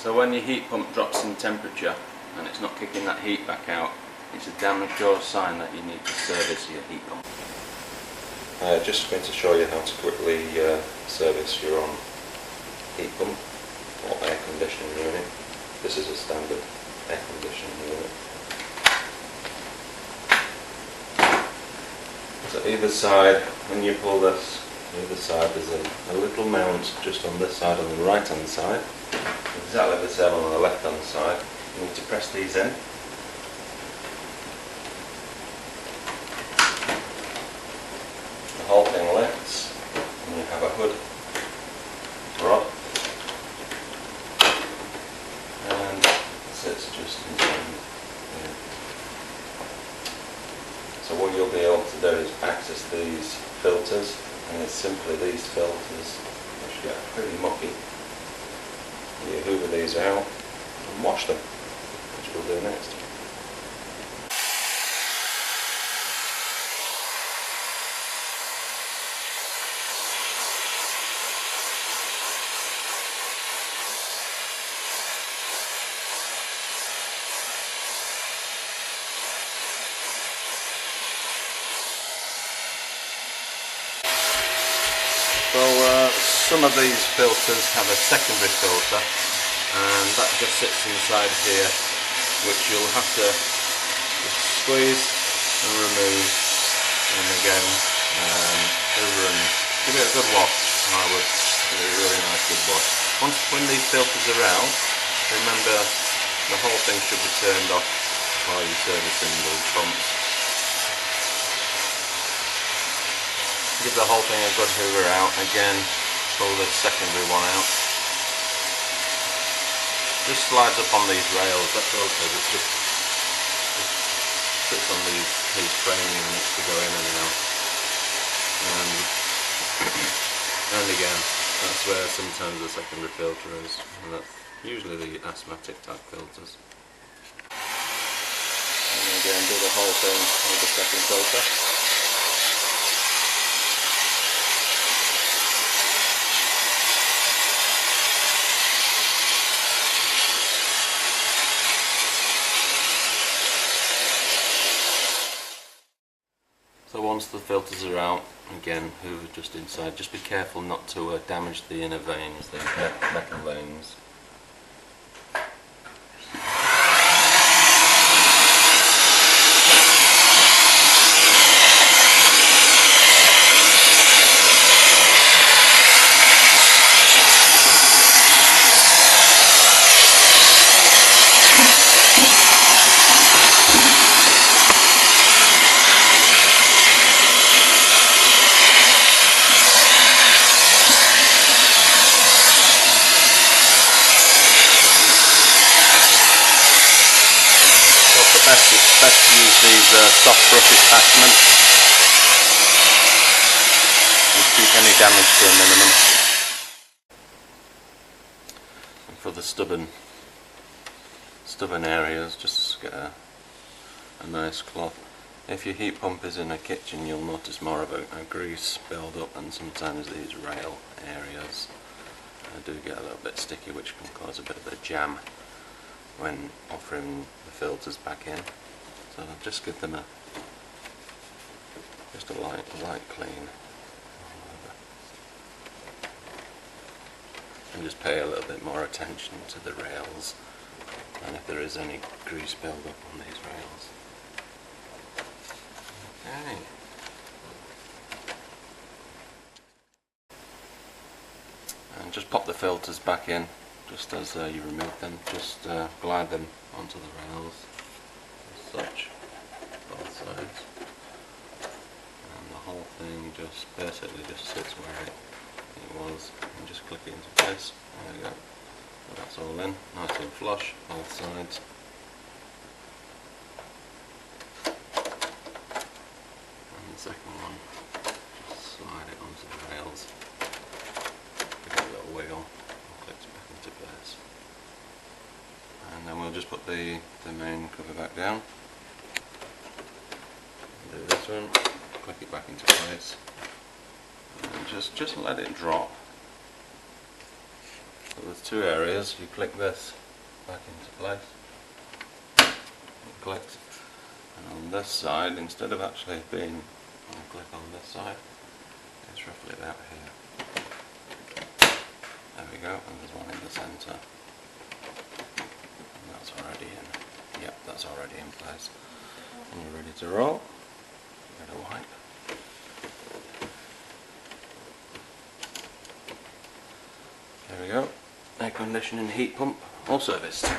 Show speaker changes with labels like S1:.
S1: So when your heat pump drops in temperature and it's not kicking that heat back out, it's a damn sure sign that you need to service your heat pump. Just going to show you how to quickly service your own heat pump or air conditioning unit. This is a standard air conditioning unit. So either side, when you pull this, either side there's a little mount just on this side, on the right hand side. Exactly the same on the left hand side. You need to press these in. The whole thing lifts and you have a hood rod and sits just inside here. So what you'll be able to do is access these filters, and it's simply these filters which get pretty mucky. You hoover these out and wash them, which we'll do next. So some of these filters have a secondary filter, and that just sits inside here, which you'll have to just squeeze and remove, and again over and give it a good wash. I would give it a really nice good wash. When these filters are out, remember the whole thing should be turned off while you're servicing those pumps. Give the whole thing a good hoover out. Again, pull the secondary one out. Just slides up on these rails, that's all it does. It just sits on these frame units to go in and out. And again, that's where sometimes the secondary filter is. And that's usually the asthmatic type filters. And again, do the whole thing with the second filter. So once the filters are out, again, hoover just inside. Just be careful not to damage the inner vanes, the metal vanes. It's best to use these soft brush attachments and keep any damage to a minimum. And for the stubborn areas, just get a nice cloth. If your heat pump is in a kitchen, you'll notice more of a grease build up, and sometimes these rail areas do get a little bit sticky, which can cause a bit of a jam when offering the filters back in. So just give them just a light clean, and just pay a little bit more attention to the rails and if there is any grease build up on these rails. Okay. And just pop the filters back in just as you remove them. Just glide them onto the rails as such, both sides, and the whole thing just basically just sits where it was, and just click it into place. There we go. So that's all in, nice and flush, both sides. And the second one, just slide it onto the rails, give it a little wiggle, and clicks back into place. And then we'll just put the main cover back down. Do this one, click it back into place, and just let it drop. So there's two areas. You click this back into place. It clicks. And on this side, instead of actually being on a click on this side, it's roughly about here. There we go, and there's one in the centre. And that's already in. Yep, that's already in place. And you're ready to roll. Give it a wipe. There we go. Air conditioning heat pump, all serviced.